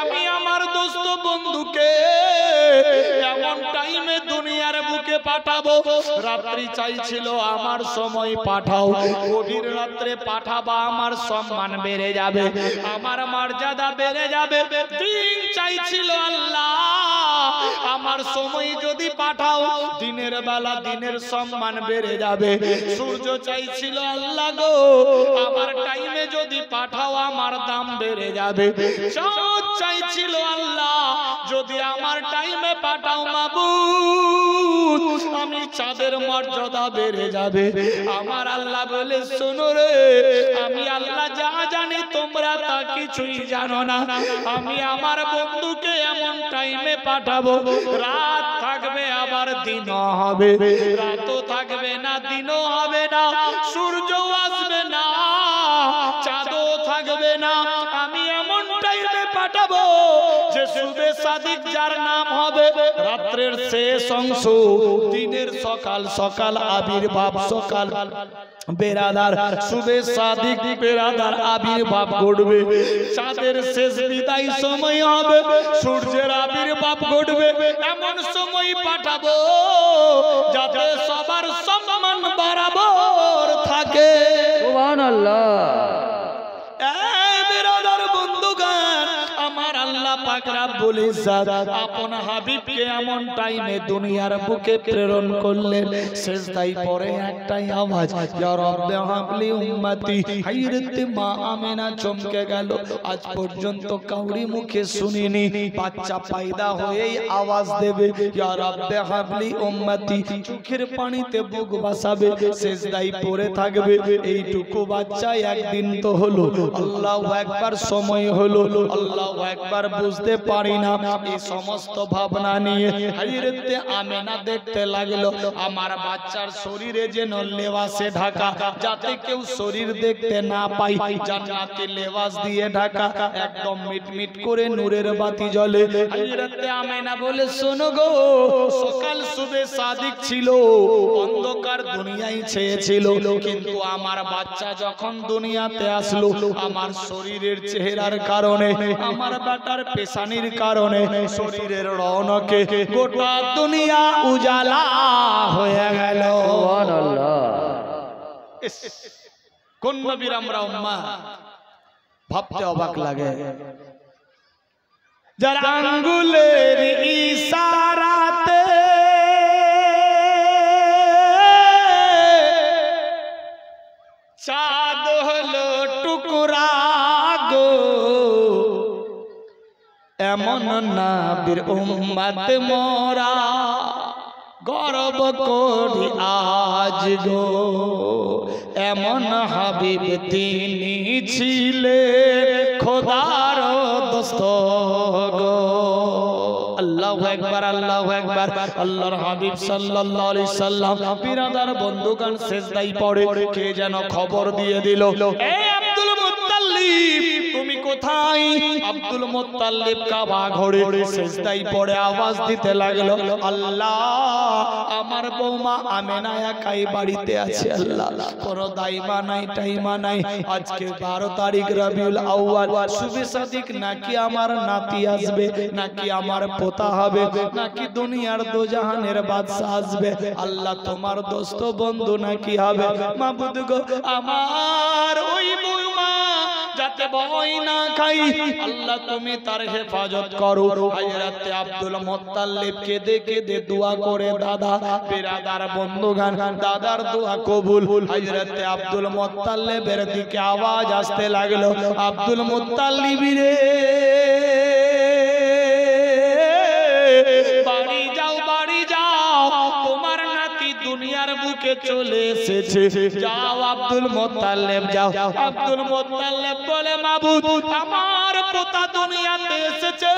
আমি আমার দোস্ত বন্ধুকে এমন টাইমে দুনিয়ার বুকে পাঠাবো, রাত্রি চাইছিল আমার সময় পাঠাও, গভীর রাত্রে পাঠাবা, আমার সম্মান বেড়ে যাবে, আমার মর্যাদা বেড়ে যাবে। দিন চাইছিল আল্লাহ আমার সময় যদি পাঠাও, দিনের বেলা দিনের সম্মান বেড়ে যাবে। সূর্য চাইছিল আল্লাহ গো আমার টাইমে যদি পাঠাও, আমার দাম বেড়ে যাবে। চাঁদ চাইছিল আল্লাহ যদি আমার টাইমে পাঠাও মাবুদ, আমি চাঁদের মর্যাদা বেড়ে যাবে। আমার আল্লাহ বলে, শোনো রে, আমি আল্লাহ যা জানি তোমরা তা কিছুই জানো না। আমি আমার বন্ধুকে এমন টাইমে পাঠাবো, রাত থাকবে আবার দিনও হবে, রাতও থাকবে না দিনও হবে না, সূর্য আসবে না চাঁদও থাকবে না। আমি এমন টাইমে পাঠাবো যে সুবে সাদিক যার নাম হবে রাত্রের শেষ অংশ দিনের সকাল সকাল আবির্ভাব সকাল বেরাদার শুভে সাদিক বেরাদার আবির্ভাব ঘটবে চাঁদের শেষ বিদায় সময় হবে সূর্যের আবির্ভাব ঘটবে এমন সময় পাঠাবো যাতে সবার সম্মান বরাবর থাকে সুবহানাল্লাহ। বেরাদার বন্ধুগণ আমার আল্লাহ পাক রব্বুল ইজ্জত আপন হাবিবকে এমন টাইমে দুনিয়ার বুকে প্রেরণ করলেন সিজদায় পড়ে একটাই আওয়াজ ইয়া রাব্বি হাবলি উম্মতি হায়রতে মা আমেনা চমকে গেল আজ পর্যন্ত কাউরি মুখে শুনিনি বাচ্চা পয়দা হয়েই আওয়াজ দেবে ইয়া রাব্বি হাবলি উম্মতি চোখের পানিতে বুক বাসাবে সিজদায় পড়ে থাকবে এইটুকু বাচ্চা একদিন তো হলো আল্লাহু আকবার সময় হলো আল্লাহু আকবার বুঝতে পারি না এই সমস্ত ভাবনা নিয়ে হযরতে আমেনা দেখতে লাগলো আমার বাচ্চার শরীরে যেন লেবাসে ঢাকা যাতে কেউ শরীর দেখতে না পায় জান্নাতি লেবাস দিয়ে ঢাকা একদম মিটমিট করে নূরের বাতি জ্বলে হযরতে আমেনা বলে শোনো গো সকাল সুবে সাদিক ছিল অন্ধকার দুনিয়ায় ছেয়েছিল কিন্তু আমার বাচ্চা যখন দুনিয়াতে আসলো আমার শরীরের চেহারার কারণে আমার বাটার পেশানির কারণে শরীরের রৌনকে গোটা দুনিয়া উজালা হয়ে গেল সুবহানাল্লাহ। কোন নবীর আমরা উম্মাহ ভাবতে অবাক লাগে যার আঙ্গুলের ইশারাতে চাঁদ হলো টুকরা গো এমন নবীর উম্মত মোরা গর্ব করি আজ গো এমন হাবিব তিনি ছিলেন খোদার দোস্ত গো আল্লাহু আকবার আল্লাহু আকবার আল্লাহর হাবিব সাল্লাল্লাহু আলাইহি সাল্লাম বিরাদার বন্ধুগণ সিজদায় পড়ে কে যেন খবর দিয়ে দিল এ আব্দুল মুত্তালিব তুমি কোথায় আব্দুল মুত্তালিব কাবা ঘরে সিজদায় পড়ে আওয়াজ দিতে লাগলো আল্লাহ আমার বৌমা আমেনা একাই বাড়িতে আছে আল্লাহ কোনো দাইমা নাই টাইমা নাই আজকে 12 তারিখ রবিউল আউয়াল শুভে সাদিক নাকি আমার নাতি আসবে নাকি আমার পোতা হবে নাকি দুনিয়ার দো জাহানের বাদশা আসবে আল্লাহ তোমার দোস্ত বন্ধু নাকি হবে মাবুদ গো আমার ওই বৌমা যাতে ভয় না খাই আল্লাহ তুমি তার হেফাজত করো হযরতে আব্দুল মুত্তালিব কে দেখে দোয়া করে দাদা বিরাদার বন্ধুগণ দাদার দোয়া কবুল হযরতে আব্দুল মুত্তালিবের দিকে আওয়াজ আসতে লাগলো আব্দুল মুত্তালিব রে বাড়ি যাও তোমার নাতি দুনিয়ার বুকে চলে এসেছে যাও আব্দুল মুত্তালিব যাও আব্দুল মুত্তালিব বলে মাবুদ আমার পোতা দুনিয়াতে এসেছে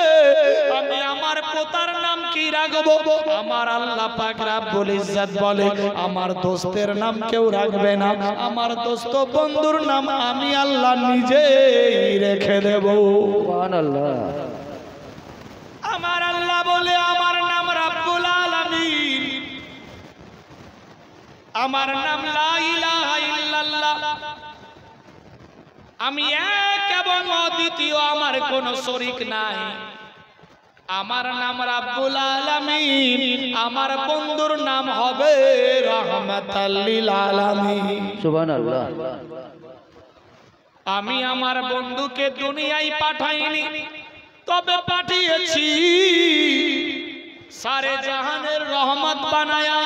আমি আমার পোতার নাম কি রাখবো আমার আল্লাহ পাক রব্বুল ইজ্জত বলে আমার দোস্তের নাম কেউ রাখবে না আমার দোস্ত বন্ধুর নাম আমি আল্লাহ নিজেই রেখে দেব সুবহানাল্লাহ। আমার আল্লাহ বলে আমার নাম রাব্বুল আলামিন আমার নাম লা ইলাহা ইল্লাল্লাহ আমি এক এবং অদ্বিতীয় আমার কোনো শরীক নাই আমার নাম রাব্বুল আলামিন আমার বন্ধুর নাম হবে রাহমাতাল লিল আলামিন সুবহানাল্লাহ। আমি আমার বন্ধুকে দুনিয়ায় পাঠাইনি তবে পাঠিয়েছি সারে জাহানের রহমত বানায়া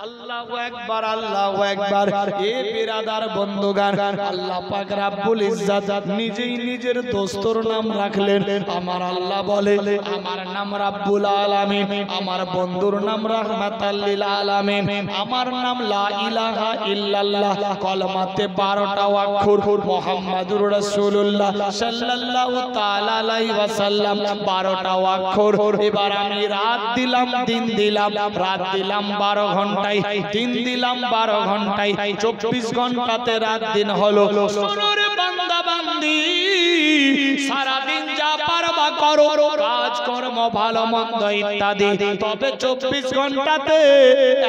আল্লাহু আকবার আল্লাহু আকবার এ বিরাদার বন্ধুগণ আল্লাহ পাক রব্বুল ইজ্জত নিজেই নিজের দোস্তর নাম রাখলেন আমার আল্লাহ বলে আমার নাম রাব্বুল আলামিন আমার বন্ধুর নাম রাহমাতাল লিল আলামিন আমার নাম লা ইলাহা ইল্লাল্লাহ কলমাতে 12টা অক্ষর মুহাম্মাদুর রাসূলুল্লাহ সাল্লাল্লাহু তাআলা আলাইহি ওয়াসাল্লাম 12টা অক্ষর এবার আমি রাত দিলাম দিন দিলাম রাত দিলাম 12 ঘন্টা ঘন্টায়, দিন দিলাম 12 ঘন্টায়, 24 ঘন্টাতে রাত দিন হলো। শোনো রে বান্দা বান্দি, সারাদিন যা পারবা করো, কাজ কর্ম ভালো মন্দ ইত্যাদি, তবে 24 ঘন্টাতে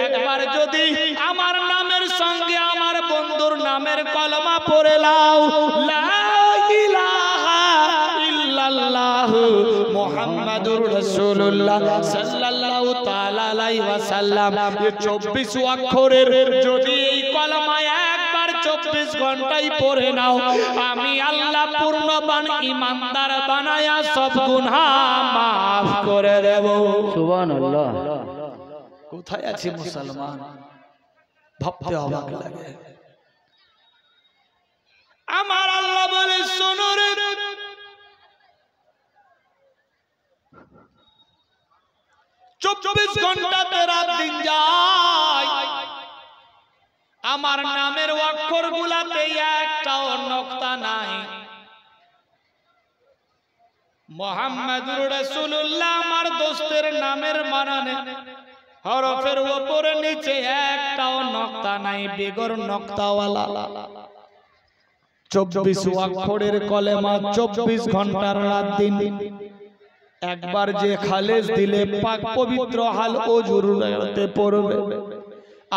একবার যদি আমার নামের সঙ্গে আমার বন্ধুর নামের কলমা পড়ে লাও, লা ইলাহা ইল্লাল্লাহ মুহাম্মাদুর রাসূলুল্লাহ সাল্লাল্লাহু তাআলা আলাইহি ওয়াসাল্লাম, এই 24 অক্ষরের যদি এই কলমা একবার 24 ঘন্টায় পড়ে নাও, আমি আল্লাহ পূর্ণবান ঈমানদার বানায়া সব গুনাহ maaf করে দেব। সুবহানাল্লাহ। কোথায় আছে মুসলমান? ভাবতে অবাক লাগে। আমার আল্লাহ বলে, শোনো রে, 24 ঘন্টাতে রাত দিন যায়, আমার নামের অক্ষর গুলাতে একটাও নকতা নাই। মুহাম্মাদুর রাসূলুল্লাহ আমার দোস্তের নামের বানানে হরফের উপরে নিচে একটাও নকতা নাই, বেগর নকতাওয়ালা 24 অক্ষরের কলেমা, 24 ঘন্টার রাত দিন। একবার যে খালেস দিলে পাক পবিত্র হাল ওযুর রাতে পড়বে,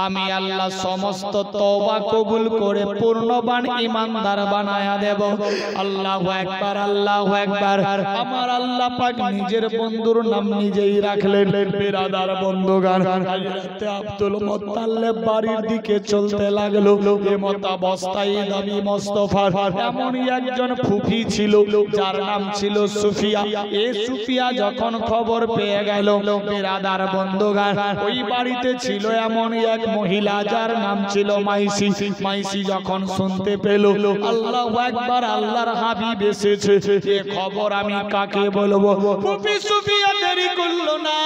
আমি আল্লাহ সমস্ত তওবা কবুল করে পূর্ণবান ঈমানদার বানায়া দেব। আল্লাহু আকবার, আল্লাহু আকবার। আমার আল্লাহ পাক নিজের বন্ধুর নাম নিজেই রাখলেন। বিরাদার বন্ধুগান, হযরত আব্দুল মুত্তালিব বাড়ির দিকে চলতে লাগলো। এমত অবস্থায় নবী মুস্তাফার এমনই একজন ফুফি ছিল যার নাম ছিল সুফিয়া। এই সুফিয়া যখন খবর পেয়ে গেল, বিরাদার বন্ধুগান, ওই বাড়িতে ছিল এমনই এক মহিলা যার নাম ছিল মাইসি। মাইসি যখন শুনতে পেল আল্লাহু আকবার, আল্লাহর হাবিব এসেছে, এ খবর আমি কাকে বলবো? ফুফি সুফিয়া দেরি করলো না,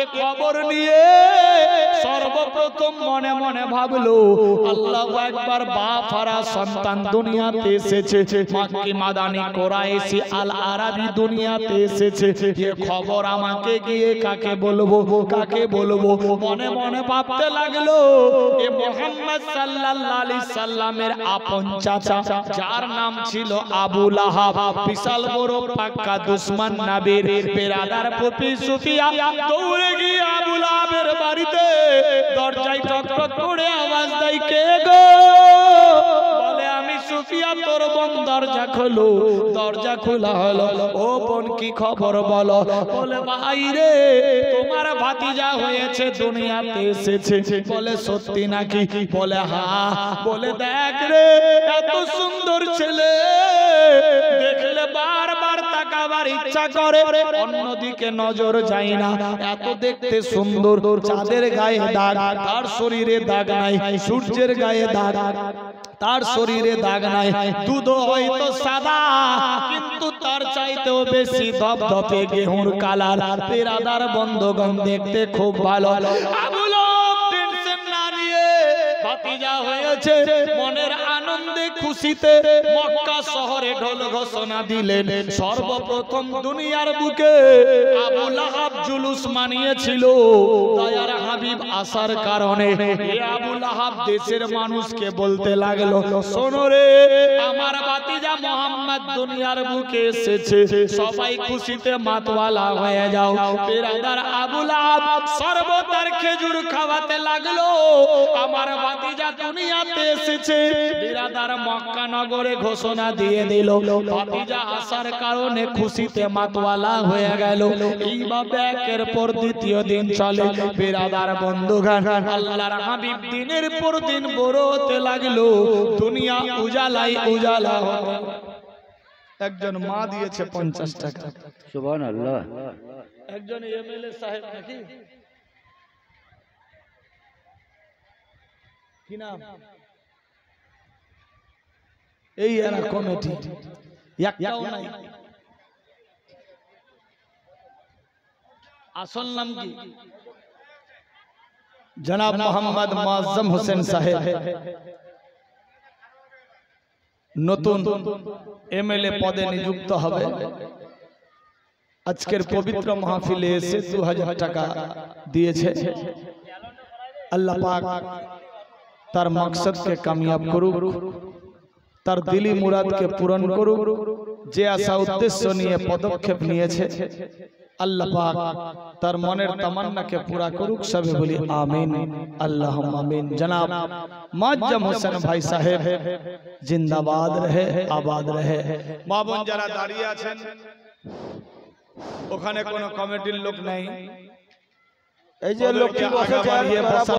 এ খবর নিয়ে সর্বপ্রথম মনে মনে ভাবলো, আল্লাহু আকবার, বাপ হারা সন্তান দুনিয়াতে এসেছে, মক্কি মাদানী কুরাইশি আল আরাবি দুনিয়াতে এসেছে, এ খবর আমাকে গিয়ে কাকে বলবো, কাকে বলবো? মনে মনে ভাবতে লাগলো, এ মুহাম্মদ সাল্লাল্লাহু আলাইহি সাল্লামের আপন চাচা যার নাম ছিল আবু লাহাব, বিশাল বড় পাক্কা দুশমন নবীর। বিরাদার ফুফি সুফিয়া দৌড়ে গিয়ে আবু লাহাবের বাড়িতে দরজায় টক টক করে আওয়াজ দেয়, কে গো? বলে, আমি সুফিয়া, তোর বোন। দরজা খোলো। দরজা খোলা হলো। ও বোন, কি খবর বলো? বলে, ভাই রে, তোমার ভাতিজা হয়েছে, দুনিয়াতে এসেছে। বলে, সত্যি নাকি? বলে, হ্যাঁ। বলে, দেখ রে, এত সুন্দর ছেলে দেখলে বারবার তাকাবার ইচ্ছা করে, অন্যদিকে নজর যায় না। এত দেখতে সুন্দর, চাঁদের গায়ে দাগ, তার শরীরে দাগ নাই, সূর্যের গায়ে দাগ, তার শরীরে দাগ নাই, দুধ হয়তো সাদা কিন্তু তার চাইতেও বেশি ধপধপে গেহুর কালার। বিরাদার বন্ধুগণ, দেখতে খুব ভালো। আবু লাহাব টেনশন না নিয়ে ভাতিজা হয়েছে, মনের আনন্দে খুশিতে মক্কা শহরে ঢোল ঘোষণা দিলেন। সর্বপ্রথম দুনিয়ার বুকে আবু লাহাব জুলুস মানিয়েছিল, দয়ার হাবিব আসার কারণে। এ আবু লাহাব দেশের মানুষকে বলতে লাগলো, শোনো রে, আমার ভাতিজা মুহাম্মদ দুনিয়ার বুকে এসেছে, সবাই খুশিতে মাতওয়ালা হয়ে যাও। বিরাদার আবু লাহাব শরবত আর খেজুর খাওয়াতে লাগলো, আমার ভাতিজা দুনিয়াতে এসেছে। বিরাদার মক্কা নগরে ঘোষণা দিয়ে দিল, ভাতিজা আসার কারণে খুশিতে মাতওয়ালা হয়ে গেল। এইভাবে একের পর দ্বিতীয় দিন চলে। বিরাদার বন্ধুগণ, আল্লাহর হাবিব দিনের পর দিন বড় হতে লাগলো, দুনিয়া উজালাই উজালা হলো। একজন মা দিয়েছে 50 টাকা। সুবহানাল্লাহ। একজন এমএলএ সাহেব নাকি, কি নাম, এই এরা কমিটি একটাও নাই। আসল নাম কি? জনাব মোহাম্মদ মুআজ্জম হোসেন সাহেব নতুন এমএলএ পদে নিযুক্ত হবে। আজকের পবিত্র মাহফিলে এসে 2000 টাকা দিয়েছে। अल्लाह पाक तार मकसद के कामयाब करुक, तार दिली मुराद के पूरण करुक, जे आशा उद्देश्य निये पदक्षेप नियेछे अल्लाह पाक तार मनेर तमन्ना के पूरा करुक। सबे बोली आमीन अल्लाहुम्मा आमीन। जनाब मुअज्जम হোসেন भाई साहेब जिंदाबाद रहे, आबाद रहे। মা বোন যারা দাঁড়িয়ে আছেন ওখানে কোনো কমিটির লোক নাই, এই যে লোকটি বসেছে